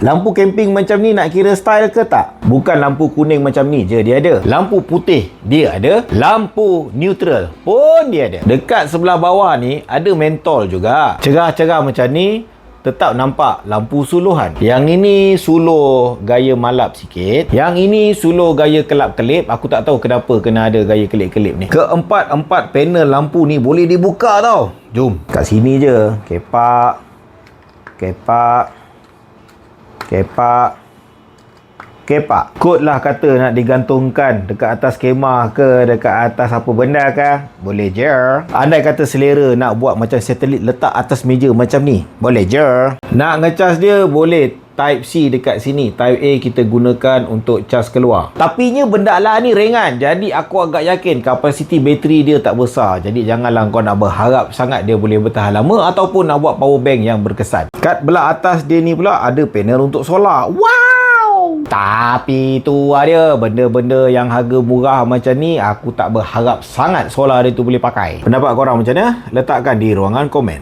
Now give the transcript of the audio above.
Lampu camping macam ni nak kira style ke tak? Bukan lampu kuning macam ni je dia ada. Lampu putih dia ada. Lampu neutral pun dia ada. Dekat sebelah bawah ni ada mentol juga. Cerah-cerah macam ni tetap nampak lampu suluhan. Yang ini suluh gaya malap sikit. Yang ini suluh gaya kelap-kelip. Aku tak tahu kenapa kena ada gaya kelip-kelip ni. Keempat-empat panel lampu ni boleh dibuka tau. Jom. Kat sini je. Kepak. Kepak. Kepak. Kepak. Kod lah kata nak digantungkan dekat atas kemah ke, dekat atas apa benda ke, boleh je. Andai kata selera nak buat macam satelit letak atas meja macam ni, boleh je. Nak ngecas dia, boleh Type C dekat sini. Type A kita gunakan untuk cas keluar. Tapi nya benda lah ni ringan. Jadi aku agak yakin kapasiti bateri dia tak besar. Jadi janganlah kau nak berharap sangat dia boleh bertahan lama ataupun nak buat power bank yang berkesan. Kat belah atas dia ni pula ada panel untuk solar. Wow! Tapi tu dia benda-benda yang harga murah macam ni, aku tak berharap sangat solar dia tu boleh pakai. Pendapat korang macam mana? Letakkan di ruangan komen.